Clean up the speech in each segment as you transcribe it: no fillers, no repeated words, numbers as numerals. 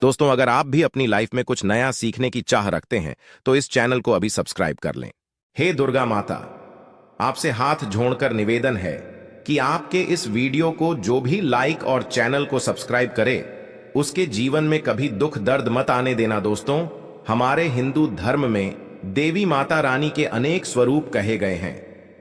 दोस्तों, अगर आप भी अपनी लाइफ में कुछ नया सीखने की चाह रखते हैं तो इस चैनल को अभी सब्सक्राइब कर लें। हे दुर्गा माता, आपसे हाथ जोड़कर निवेदन है कि आपके इस वीडियो को जो भी लाइक और चैनल को सब्सक्राइब करे उसके जीवन में कभी दुख दर्द मत आने देना। दोस्तों, हमारे हिंदू धर्म में देवी माता रानी के अनेक स्वरूप कहे गए हैं,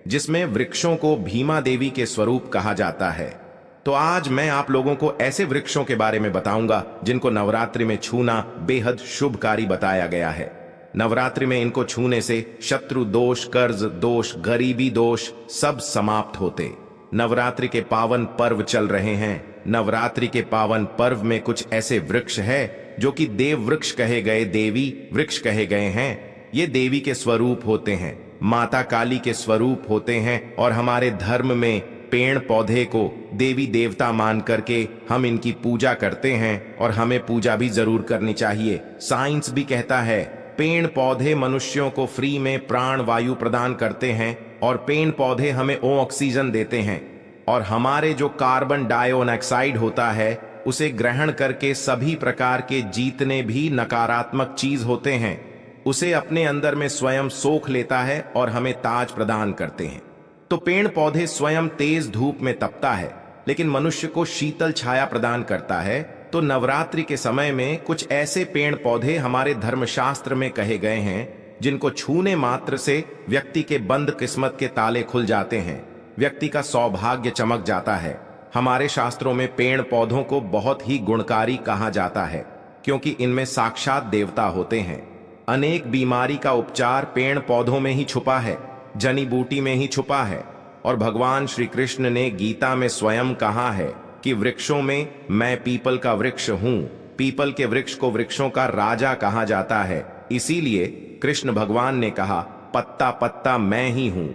जिसमें वृक्षों को भीमा देवी के स्वरूप कहा जाता है। तो आज मैं आप लोगों को ऐसे वृक्षों के बारे में बताऊंगा जिनको नवरात्रि में छूना बेहद शुभकारी बताया गया है। नवरात्रि में इनको छूने से शत्रु दोष, कर्ज दोष, गरीबी दोष सब समाप्त होते। नवरात्रि के पावन पर्व चल रहे हैं। नवरात्रि के पावन पर्व में कुछ ऐसे वृक्ष है जो कि देव वृक्ष कहे गए, देवी वृक्ष कहे गए हैं। ये देवी के स्वरूप होते हैं, माता काली के स्वरूप होते हैं। और हमारे धर्म में पेड़ पौधे को देवी देवता मान करके हम इनकी पूजा करते हैं और हमें पूजा भी जरूर करनी चाहिए। साइंस भी कहता है पेड़ पौधे मनुष्यों को फ्री में प्राण वायु प्रदान करते हैं और पेड़ पौधे हमें ऑक्सीजन देते हैं। और हमारे जो कार्बन डाइऑक्साइड होता है उसे ग्रहण करके सभी प्रकार के जितने भी नकारात्मक चीज होते हैं उसे अपने अंदर में स्वयं सोख लेता है और हमें ताज प्रदान करते हैं। तो पेड़ पौधे स्वयं तेज धूप में तपता है लेकिन मनुष्य को शीतल छाया प्रदान करता है। तो नवरात्रि के समय में कुछ ऐसे पेड़ पौधे हमारे धर्मशास्त्र में कहे गए हैं जिनको छूने मात्र से व्यक्ति के बंद किस्मत के ताले खुल जाते हैं, व्यक्ति का सौभाग्य चमक जाता है। हमारे शास्त्रों में पेड़ पौधों को बहुत ही गुणकारी कहा जाता है क्योंकि इनमें साक्षात देवता होते हैं। अनेक बीमारी का उपचार पेड़ पौधों में ही छुपा है, जड़ी बूटी में ही छुपा है। और भगवान श्री कृष्ण ने गीता में स्वयं कहा है कि वृक्षों में मैं पीपल का वृक्ष हूं। पीपल के वृक्ष को वृक्षों का राजा कहा जाता है। इसीलिए कृष्ण भगवान ने कहा पत्ता पत्ता मैं ही हूं,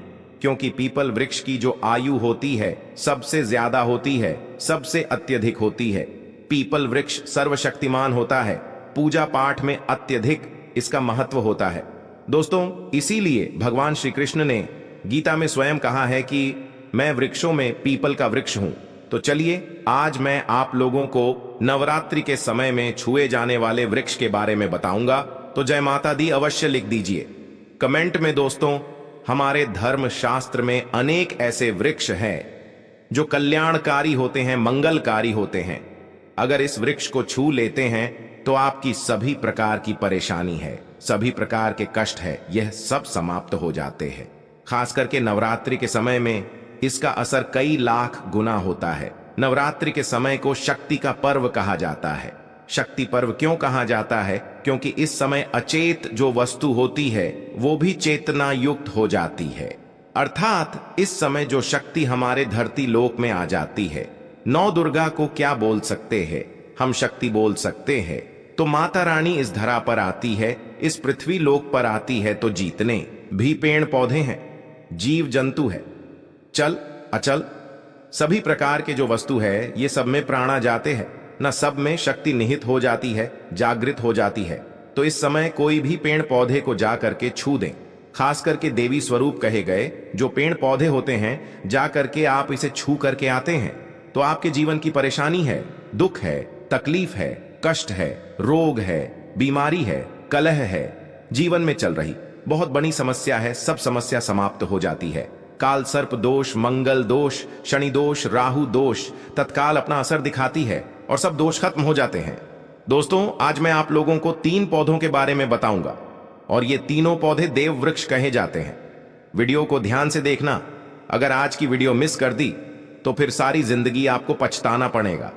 क्योंकि पीपल वृक्ष की जो आयु होती है सबसे ज्यादा होती है, सबसे अत्यधिक होती है। पीपल वृक्ष सर्वशक्तिमान होता है, पूजा पाठ में अत्यधिक इसका महत्व होता है। दोस्तों, इसीलिए भगवान श्री कृष्ण ने गीता में स्वयं कहा है कि मैं वृक्षों में पीपल का वृक्ष हूं। तो चलिए आज मैं आप लोगों को नवरात्रि के समय में छुए जाने वाले वृक्ष के बारे में बताऊंगा। तो जय माता दी अवश्य लिख दीजिए कमेंट में। दोस्तों, हमारे धर्म शास्त्र में अनेक ऐसे वृक्ष हैं जो कल्याणकारी होते हैं, मंगलकारी होते हैं। अगर इस वृक्ष को छू लेते हैं तो आपकी सभी प्रकार की परेशानी है, सभी प्रकार के कष्ट है, यह सब समाप्त हो जाते हैं। खास करके नवरात्रि के समय में इसका असर कई लाख गुना होता है। नवरात्रि के समय को शक्ति का पर्व कहा जाता है। शक्ति पर्व क्यों कहा जाता है? क्योंकि इस समय अचेत जो वस्तु होती है वो भी चेतना युक्त हो जाती है। अर्थात इस समय जो शक्ति हमारे धरती लोक में आ जाती है। नौ दुर्गा को क्या बोल सकते हैं? हम शक्ति बोल सकते हैं। तो माता रानी इस धरा पर आती है, इस पृथ्वी लोक पर आती है तो जीतने भी पेड़ पौधे हैं, जीव जंतु है, चल अचल सभी प्रकार के जो वस्तु है ये सब में प्राणा जाते हैं, न सब में शक्ति निहित हो जाती है, जागृत हो जाती है। तो इस समय कोई भी पेड़ पौधे को जा करके छू दें। खास करके देवी स्वरूप कहे गए जो पेड़ पौधे होते हैं, जा करके आप इसे छू करके आते हैं तो आपके जीवन की परेशानी है, दुख है, तकलीफ है, कष्ट है, रोग है, बीमारी है, कलह है, जीवन में चल रही बहुत बड़ी समस्या है, सब समस्या समाप्त हो जाती है। काल सर्प दोष, मंगल दोष, शनि दोष, राहु दोष तत्काल अपना असर दिखाती है और सब दोष खत्म हो जाते हैं। दोस्तों, आज मैं आप लोगों को 3 पौधों के बारे में बताऊंगा और ये तीनों पौधे देव वृक्ष कहे जाते हैं। वीडियो को ध्यान से देखना। अगर आज की वीडियो मिस कर दी तो फिर सारी जिंदगी आपको पछताना पड़ेगा,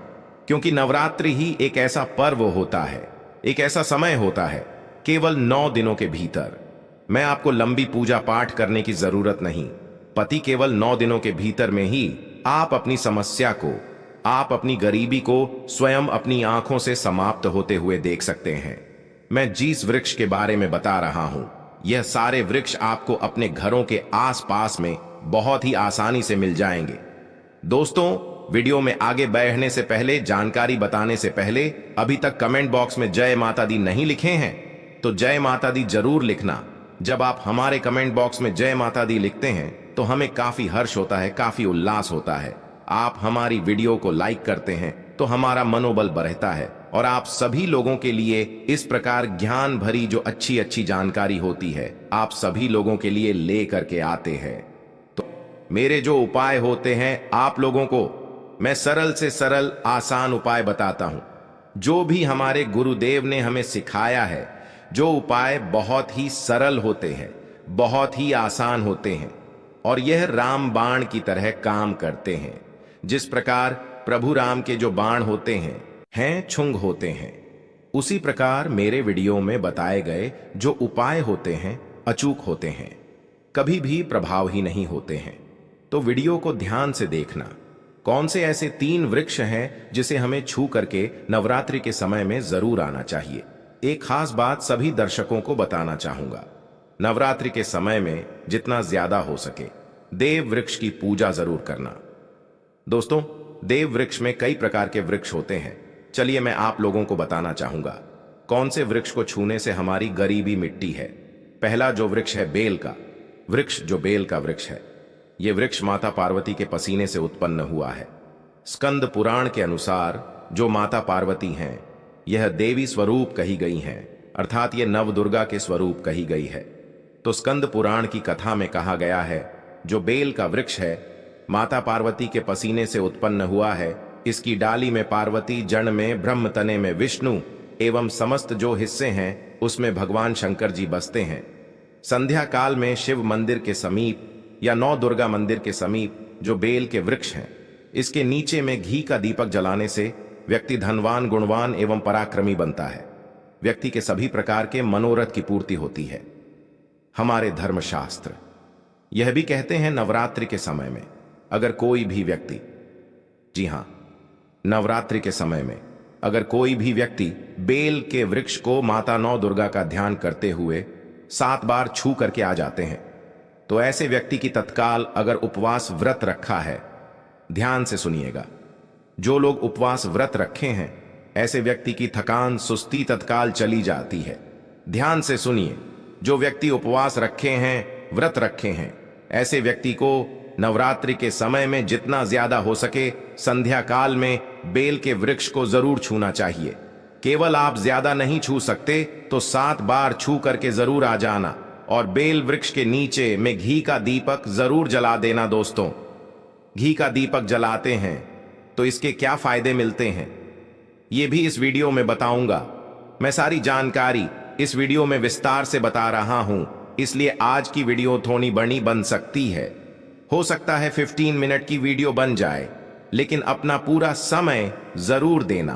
क्योंकि नवरात्रि ही एक ऐसा पर्व होता है, एक ऐसा समय होता है केवल 9 दिनों के भीतर। मैं आपको लंबी पूजा पाठ करने की जरूरत नहीं। पति केवल 9 दिनों के भीतर में ही आप अपनी समस्या को, आप अपनी गरीबी को स्वयं अपनी आंखों से समाप्त होते हुए देख सकते हैं। मैं जिस वृक्ष के बारे में बता रहा हूं, यह सारे वृक्ष आपको अपने घरों के आसपास में बहुत ही आसानी से मिल जाएंगे। दोस्तों, वीडियो में आगे बढ़ने से पहले, जानकारी बताने से पहले, अभी तक कमेंट बॉक्स में जय माता दी नहीं लिखे हैं तो जय माता दी जरूर लिखना। जब आप हमारे कमेंट बॉक्स में जय माता दी लिखते हैं तो हमें काफी हर्ष होता है, काफी उल्लास होता है। आप हमारी वीडियो को लाइक करते हैं तो हमारा मनोबल बढ़ता है और आप सभी लोगों के लिए इस प्रकार ज्ञान भरी जो अच्छी अच्छी जानकारी होती है आप सभी लोगों के लिए ले करके आते हैं। तो मेरे जो उपाय होते हैं आप लोगों को मैं सरल से सरल आसान उपाय बताता हूं, जो भी हमारे गुरुदेव ने हमें सिखाया है। जो उपाय बहुत ही सरल होते हैं, बहुत ही आसान होते हैं और यह राम बाण की तरह काम करते हैं। जिस प्रकार प्रभु राम के जो बाण होते हैं छुंग होते हैं, उसी प्रकार मेरे वीडियो में बताए गए जो उपाय होते हैं अचूक होते हैं, कभी भी प्रभावहीन नहीं होते हैं। तो वीडियो को ध्यान से देखना। कौन से ऐसे 3 वृक्ष हैं जिसे हमें छू करके नवरात्रि के समय में जरूर आना चाहिए। एक खास बात सभी दर्शकों को बताना चाहूंगा, नवरात्रि के समय में जितना ज्यादा हो सके देव वृक्ष की पूजा जरूर करना। दोस्तों, देव वृक्ष में कई प्रकार के वृक्ष होते हैं। चलिए मैं आप लोगों को बताना चाहूंगा कौन से वृक्ष को छूने से हमारी गरीबी मिटती है। पहला जो वृक्ष है बेल का वृक्ष, जो बेल का वृक्ष है, यह वृक्ष माता पार्वती के पसीने से उत्पन्न हुआ है। स्कंद पुराण के अनुसार जो माता पार्वती हैं यह देवी स्वरूप कही गई हैं, अर्थात ये नव दुर्गा के स्वरूप कही गई है। तो स्कंद पुराण की कथा में कहा गया है जो बेल का वृक्ष है माता पार्वती के पसीने से उत्पन्न हुआ है। इसकी डाली में पार्वती, जड़ में ब्रह्म, तने में विष्णु एवं समस्त जो हिस्से हैं उसमें भगवान शंकर जी बसते हैं। संध्या काल में शिव मंदिर के समीप या नौ दुर्गा मंदिर के समीप जो बेल के वृक्ष हैं, इसके नीचे में घी का दीपक जलाने से व्यक्ति धनवान, गुणवान एवं पराक्रमी बनता है। व्यक्ति के सभी प्रकार के मनोरथ की पूर्ति होती है। हमारे धर्मशास्त्र यह भी कहते हैं नवरात्रि के समय में अगर कोई भी व्यक्ति, जी हां, नवरात्रि के समय में अगर कोई भी व्यक्ति बेल के वृक्ष को माता नौ दुर्गा का ध्यान करते हुए 7 बार छू करके आ जाते हैं, तो ऐसे व्यक्ति की तत्काल अगर उपवास व्रत रखा है, ध्यान से सुनिएगा, जो लोग उपवास व्रत रखे हैं ऐसे व्यक्ति की थकान, सुस्ती तत्काल चली जाती है। ध्यान से सुनिए, जो व्यक्ति उपवास रखे हैं, व्रत रखे हैं, ऐसे व्यक्ति को नवरात्रि के समय में जितना ज्यादा हो सके संध्या काल में बेल के वृक्ष को जरूर छूना चाहिए। केवल आप ज्यादा नहीं छू सकते तो 7 बार छू करके जरूर आ जाना और बेल वृक्ष के नीचे में घी का दीपक जरूर जला देना। दोस्तों, घी का दीपक जलाते हैं तो इसके क्या फायदे मिलते हैं ये भी इस वीडियो में बताऊंगा। मैं सारी जानकारी इस वीडियो में विस्तार से बता रहा हूं, इसलिए आज की वीडियो थोड़ी बड़ी बन सकती है। हो सकता है 15 मिनट की वीडियो बन जाए, लेकिन अपना पूरा समय जरूर देना,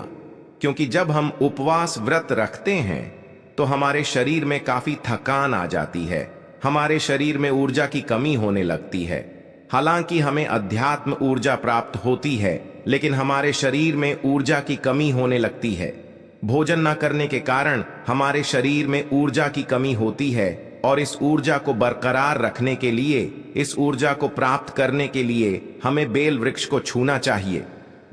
क्योंकि जब हम उपवास व्रत रखते हैं तो हमारे शरीर में काफी थकान आ जाती है, हमारे शरीर में ऊर्जा की कमी होने लगती है। हालांकि हमें अध्यात्म ऊर्जा प्राप्त होती है, लेकिन हमारे शरीर में ऊर्जा की कमी होने लगती है। भोजन न करने के कारण हमारे शरीर में ऊर्जा की कमी होती है और इस ऊर्जा को बरकरार रखने के लिए, इस ऊर्जा को प्राप्त करने के लिए हमें बेल वृक्ष को छूना चाहिए।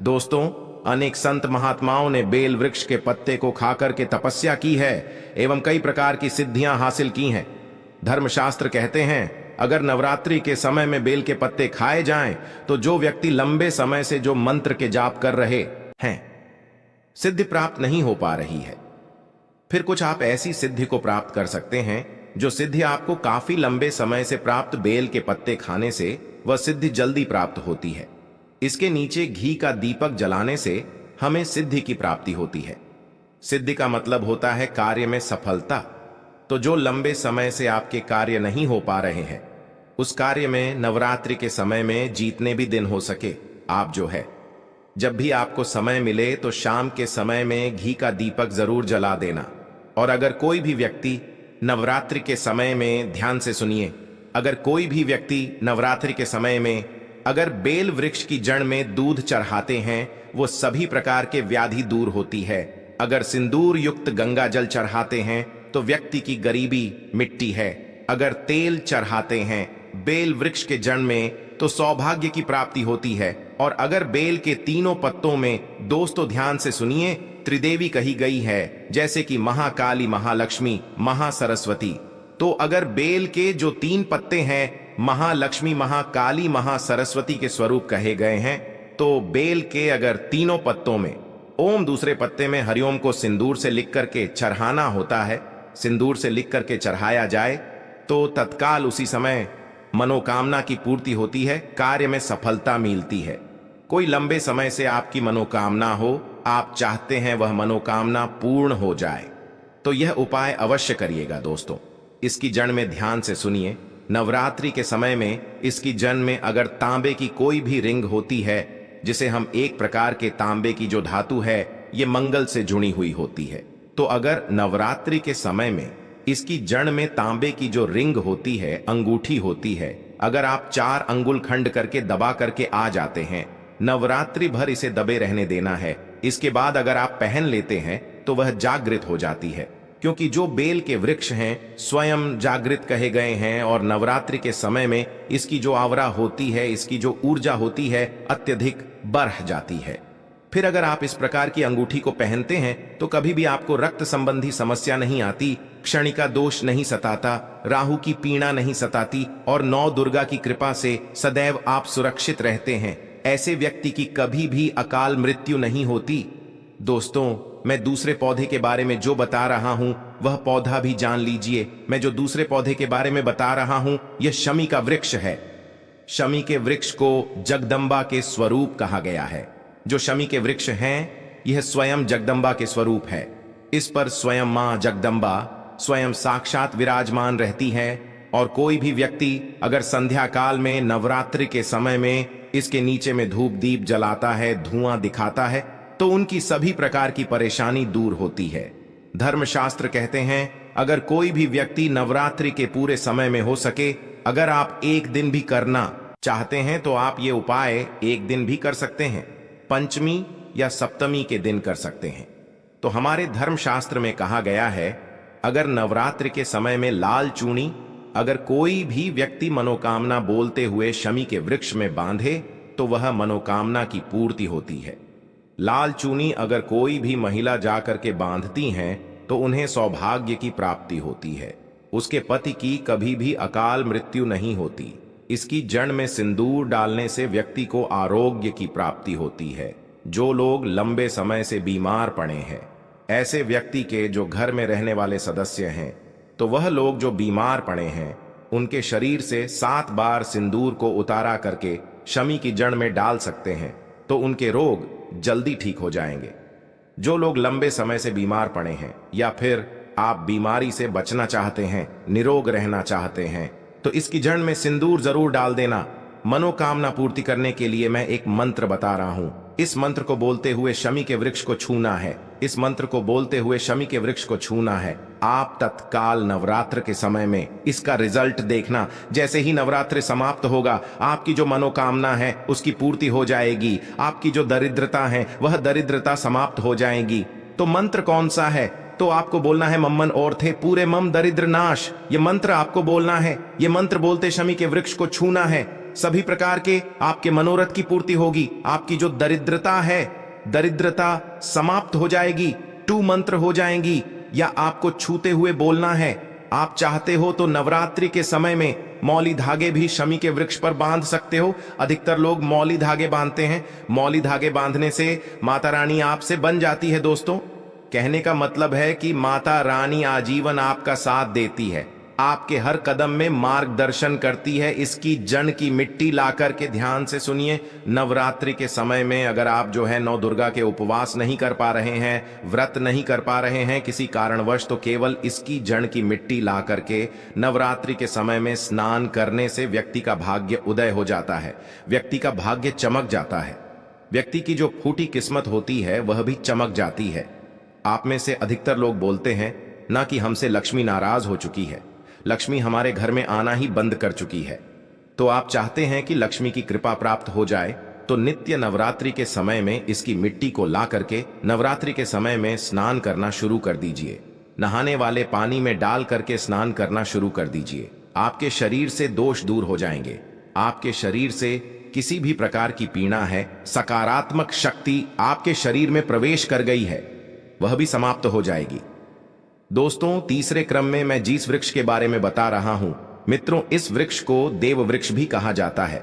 दोस्तों, अनेक संत महात्माओं ने बेल वृक्ष के पत्ते को खाकर के तपस्या की है एवं कई प्रकार की सिद्धियां हासिल की हैं। धर्मशास्त्र कहते हैं अगर नवरात्रि के समय में बेल के पत्ते खाए जाएं तो जो व्यक्ति लंबे समय से जो मंत्र के जाप कर रहे हैं, सिद्धि प्राप्त नहीं हो पा रही है, फिर कुछ आप ऐसी सिद्धि को प्राप्त कर सकते हैं जो सिद्धि आपको काफी लंबे समय से प्राप्त बेल के पत्ते खाने से वह सिद्धि जल्दी प्राप्त होती है। इसके नीचे घी का दीपक जलाने से हमें सिद्धि की प्राप्ति होती है। सिद्धि का मतलब होता है कार्य में सफलता। तो जो लंबे समय से आपके कार्य नहीं हो पा रहे हैं, उस कार्य में नवरात्रि के समय में जितने भी दिन हो सके आप जो है, जब भी आपको समय मिले तो शाम के समय में घी का दीपक जरूर जला देना। और अगर कोई भी व्यक्ति नवरात्रि के समय में, ध्यान से सुनिए, अगर कोई भी व्यक्ति नवरात्रि के समय में अगर बेल वृक्ष की जड़ में दूध चढ़ाते हैं, वो सभी प्रकार के व्याधि दूर होती है। अगर सिंदूर युक्त गंगा जल चढ़ाते हैं तो व्यक्ति की गरीबी मिटती है। अगर तेल चढ़ाते हैं बेल वृक्ष के जड़ में तो सौभाग्य की प्राप्ति होती है। और अगर बेल के तीनों पत्तों में, दोस्तों ध्यान से सुनिए, त्रिदेवी कही गई है, जैसे कि महाकाली, महालक्ष्मी, महासरस्वती। तो अगर बेल के जो 3 पत्ते हैं महालक्ष्मी, महाकाली, महासरस्वती के स्वरूप कहे गए हैं, तो बेल के अगर तीनों पत्तों में ओम, दूसरे पत्ते में हरिओम को सिंदूर से लिख करके चढ़ाना होता है, सिंदूर से लिख करके चढ़ाया जाए तो तत्काल उसी समय मनोकामना की पूर्ति होती है, कार्य में सफलता मिलती है। कोई लंबे समय से आपकी मनोकामना हो, आप चाहते हैं वह मनोकामना पूर्ण हो जाए, तो यह उपाय अवश्य करिएगा दोस्तों। इसकी जड़ में ध्यान से सुनिए। नवरात्रि के समय में इसकी जड़ में अगर तांबे की कोई भी रिंग होती है, जिसे हम एक प्रकार के तांबे की जो धातु है ये मंगल से जुड़ी हुई होती है, तो अगर नवरात्रि के समय में इसकी जड़ में तांबे की जो रिंग होती है, अंगूठी होती है, अगर आप 4 अंगुल खंड करके दबा करके आ जाते हैं, नवरात्रि भर इसे दबे रहने देना है। इसके बाद अगर आप पहन लेते हैं तो वह जागृत हो जाती है, क्योंकि जो बेल के वृक्ष हैं स्वयं जागृत कहे गए हैं और नवरात्रि के समय में इसकी जो आवरा होती है, इसकी जो ऊर्जा होती है अत्यधिक बढ़ जाती है। फिर अगर आप इस प्रकार की अंगूठी को पहनते हैं तो कभी भी आपको रक्त संबंधी समस्या नहीं आती, क्षणिका दोष नहीं सताता, राहु की पीड़ा नहीं सताती और नौ दुर्गा की कृपा से सदैव आप सुरक्षित रहते हैं। ऐसे व्यक्ति की कभी भी अकाल मृत्यु नहीं होती। दोस्तों, मैं दूसरे पौधे के बारे में जो बता रहा हूं वह पौधा भी जान लीजिए। मैं जो दूसरे पौधे के बारे में बता रहा हूं यह शमी का वृक्ष है। शमी के वृक्ष को जगदम्बा के स्वरूप कहा गया है। जो शमी के वृक्ष हैं यह स्वयं जगदम्बा के स्वरूप है। इस पर स्वयं मां जगदम्बा स्वयं साक्षात विराजमान रहती है और कोई भी व्यक्ति अगर संध्या काल में नवरात्रि के समय में इसके नीचे में धूप दीप जलाता है, धुआं दिखाता है, तो उनकी सभी प्रकार की परेशानी दूर होती है। धर्मशास्त्र कहते हैं अगर कोई भी व्यक्ति नवरात्रि के पूरे समय में हो सके, अगर आप एक दिन भी करना चाहते हैं तो आप ये उपाय एक दिन भी कर सकते हैं, पंचमी या सप्तमी के दिन कर सकते हैं। तो हमारे धर्मशास्त्र में कहा गया है अगर नवरात्रि के समय में लाल चूनी अगर कोई भी व्यक्ति मनोकामना बोलते हुए शमी के वृक्ष में बांधे तो वह मनोकामना की पूर्ति होती है। लाल चूनी अगर कोई भी महिला जाकर के बांधती हैं तो उन्हें सौभाग्य की प्राप्ति होती है, उसके पति की कभी भी अकाल मृत्यु नहीं होती। इसकी जड़ में सिंदूर डालने से व्यक्ति को आरोग्य की प्राप्ति होती है। जो लोग लंबे समय से बीमार पड़े हैं, ऐसे व्यक्ति के जो घर में रहने वाले सदस्य हैं, तो वह लोग जो बीमार पड़े हैं उनके शरीर से 7 बार सिंदूर को उतारा करके शमी की जड़ में डाल सकते हैं, तो उनके रोग जल्दी ठीक हो जाएंगे। जो लोग लंबे समय से बीमार पड़े हैं या फिर आप बीमारी से बचना चाहते हैं, निरोग रहना चाहते हैं, तो इसकी जड़ में सिंदूर जरूर डाल देना। मनोकामना पूर्ति करने के लिए मैं एक मंत्र बता रहा हूं। इस मंत्र को बोलते हुए शमी के वृक्ष को छूना है। इस मंत्र को बोलते हुए शमी के वृक्ष को छूना है। आप तत्काल नवरात्र के समय में इसका रिजल्ट देखना। जैसे ही नवरात्र समाप्त होगा, आपकी जो मनोकामना है उसकी पूर्ति हो जाएगी। आपकी जो दरिद्रता है वह दरिद्रता समाप्त हो जाएगी। तो मंत्र कौन सा है? तो आपको बोलना है मम्मन और थे पूरे मम दरिद्र नाश। ये मंत्र आपको बोलना है। ये मंत्र बोलते शमी के वृक्ष को छूना है। सभी प्रकार के आपके मनोरथ की पूर्ति होगी। आपकी जो दरिद्रता है, दरिद्रता समाप्त हो जाएगी, 2 मंत्र हो जाएंगी। या आपको छूते हुए बोलना है। आप चाहते हो तो नवरात्रि के समय में मौली धागे भी शमी के वृक्ष पर बांध सकते हो। अधिकतर लोग मौली धागे बांधते हैं। मौली धागे बांधने से माता रानी आपसे बन जाती है। दोस्तों, कहने का मतलब है कि माता रानी आजीवन आपका साथ देती है, आपके हर कदम में मार्गदर्शन करती है। इसकी जड़ की मिट्टी ला करके ध्यान से सुनिए। नवरात्रि के समय में अगर आप जो है 9 दुर्गा के उपवास नहीं कर पा रहे हैं, व्रत नहीं कर पा रहे हैं किसी कारणवश, तो केवल इसकी जड़ की मिट्टी ला करके नवरात्रि के समय में स्नान करने से व्यक्ति का भाग्य उदय हो जाता है, व्यक्ति का भाग्य चमक जाता है। व्यक्ति की जो फूटी किस्मत होती है वह भी चमक जाती है। आप में से अधिकतर लोग बोलते हैं ना कि हमसे लक्ष्मी नाराज हो चुकी है, लक्ष्मी हमारे घर में आना ही बंद कर चुकी है। तो आप चाहते हैं कि लक्ष्मी की कृपा प्राप्त हो जाए, तो नित्य नवरात्रि के समय में इसकी मिट्टी को ला करके नवरात्रि के समय में स्नान करना शुरू कर दीजिए। नहाने वाले पानी में डाल करके स्नान करना शुरू कर दीजिए। आपके शरीर से दोष दूर हो जाएंगे। आपके शरीर से किसी भी प्रकार की पीड़ा है, सकारात्मक शक्ति आपके शरीर में प्रवेश कर गई है, वह भी समाप्त हो जाएगी। दोस्तों, तीसरे क्रम में मैं जिस वृक्ष के बारे में बता रहा हूं, मित्रों, इस वृक्ष को देव वृक्ष भी कहा जाता है।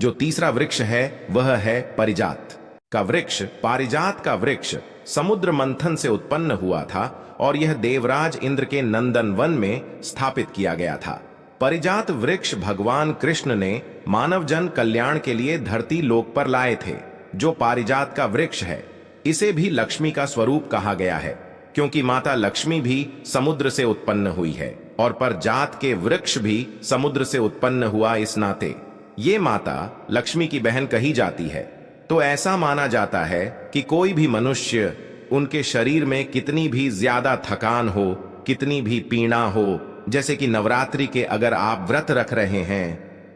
जो तीसरा वृक्ष है वह है पारिजात का वृक्ष। पारिजात का वृक्ष समुद्र मंथन से उत्पन्न हुआ था और यह देवराज इंद्र के नंदन वन में स्थापित किया गया था। पारिजात वृक्ष भगवान कृष्ण ने मानव जन कल्याण के लिए धरती लोक पर लाए थे। जो पारिजात का वृक्ष है इसे भी लक्ष्मी का स्वरूप कहा गया है, क्योंकि माता लक्ष्मी भी समुद्र से उत्पन्न हुई है और पारिजात के वृक्ष भी समुद्र से उत्पन्न हुआ, इस नाते ये माता लक्ष्मी की बहन कही जाती है। तो ऐसा माना जाता है कि कोई भी मनुष्य उनके शरीर में कितनी भी ज्यादा थकान हो, कितनी भी पीड़ा हो, जैसे कि नवरात्रि के अगर आप व्रत रख रहे हैं,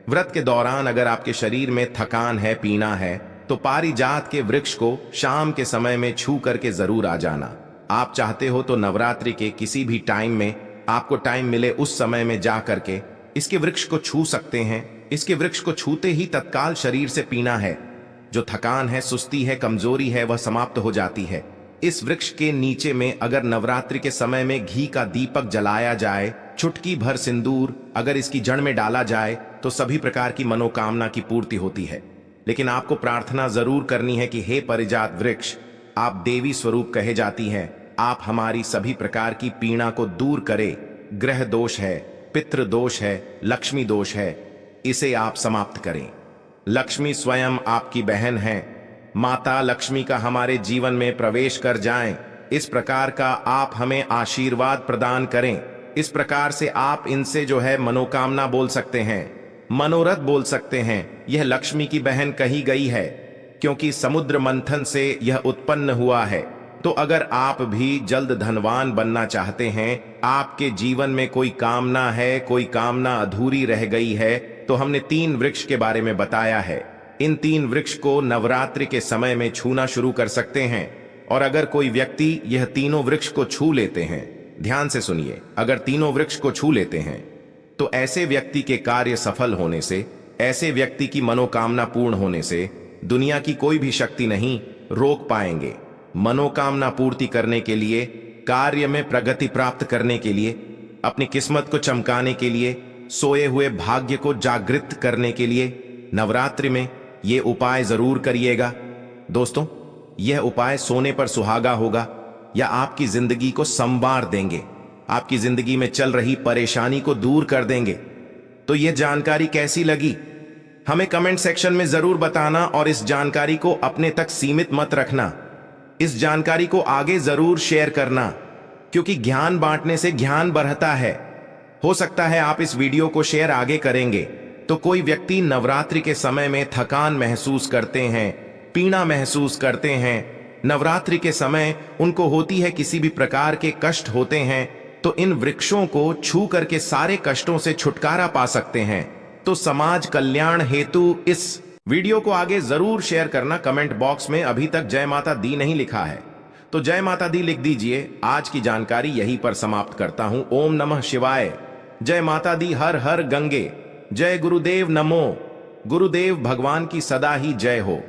व्रत के दौरान अगर आपके शरीर में थकान है, पीड़ा है, तो पारिजात के वृक्ष को शाम के समय में छू करके जरूर आ जाना। आप चाहते हो तो नवरात्रि के किसी भी टाइम में आपको टाइम मिले उस समय में जा करके इसके वृक्ष को छू सकते हैं। इसके वृक्ष को छूते ही तत्काल शरीर से पीड़ा है, जो थकान है, सुस्ती है, कमजोरी है, वह समाप्त हो जाती है। इस वृक्ष के नीचे में अगर नवरात्रि के समय में घी का दीपक जलाया जाए, चुटकी भर सिंदूर अगर इसकी जड़ में डाला जाए तो सभी प्रकार की मनोकामना की पूर्ति होती है। लेकिन आपको प्रार्थना जरूर करनी है कि हे पारिजात वृक्ष, आप देवी स्वरूप कहे जाती हैं, आप हमारी सभी प्रकार की पीड़ा को दूर करे। ग्रह दोष है, पितृ दोष है, लक्ष्मी दोष है, इसे आप समाप्त करें। लक्ष्मी स्वयं आपकी बहन है। माता लक्ष्मी का हमारे जीवन में प्रवेश कर जाएं, इस प्रकार का आप हमें आशीर्वाद प्रदान करें। इस प्रकार से आप इनसे जो है मनोकामना बोल सकते हैं, मनोरथ बोल सकते हैं। यह लक्ष्मी की बहन कही गई है क्योंकि समुद्र मंथन से यह उत्पन्न हुआ है। तो अगर आप भी जल्द धनवान बनना चाहते हैं, आपके जीवन में कोई कामना है, कोई कामना अधूरी रह गई है, तो हमने 3 वृक्ष के बारे में बताया है। इन 3 वृक्ष को नवरात्रि के समय में छूना शुरू कर सकते हैं। और अगर कोई व्यक्ति यह तीनों वृक्ष को छू लेते हैं, ध्यान से सुनिए, अगर तीनों वृक्ष को छू लेते हैं तो ऐसे व्यक्ति के कार्य सफल होने से, ऐसे व्यक्ति की मनोकामना पूर्ण होने से दुनिया की कोई भी शक्ति नहीं रोक पाएंगे। मनोकामना पूर्ति करने के लिए, कार्य में प्रगति प्राप्त करने के लिए, अपनी किस्मत को चमकाने के लिए, सोए हुए भाग्य को जागृत करने के लिए नवरात्रि में ये उपाय जरूर करिएगा। दोस्तों, यह उपाय सोने पर सुहागा होगा या आपकी जिंदगी को संवार देंगे, आपकी जिंदगी में चल रही परेशानी को दूर कर देंगे। तो यह जानकारी कैसी लगी हमें कमेंट सेक्शन में जरूर बताना और इस जानकारी को अपने तक सीमित मत रखना। इस जानकारी को आगे जरूर शेयर करना, क्योंकि ज्ञान बांटने से ज्ञान बढ़ता है। हो सकता है आप इस वीडियो को शेयर आगे करेंगे तो कोई व्यक्ति नवरात्रि के समय में थकान महसूस करते हैं, पीड़ा महसूस करते हैं, नवरात्रि के समय उनको होती है किसी भी प्रकार के कष्ट होते हैं, तो इन वृक्षों को छू करके सारे कष्टों से छुटकारा पा सकते हैं। तो समाज कल्याण हेतु इस वीडियो को आगे जरूर शेयर करना। कमेंट बॉक्स में अभी तक जय माता दी नहीं लिखा है तो जय माता दी लिख दीजिए। आज की जानकारी यहीं पर समाप्त करता हूं। ओम नमः शिवाय। जय माता दी। हर हर गंगे। जय गुरुदेव। नमो गुरुदेव। भगवान की सदा ही जय हो।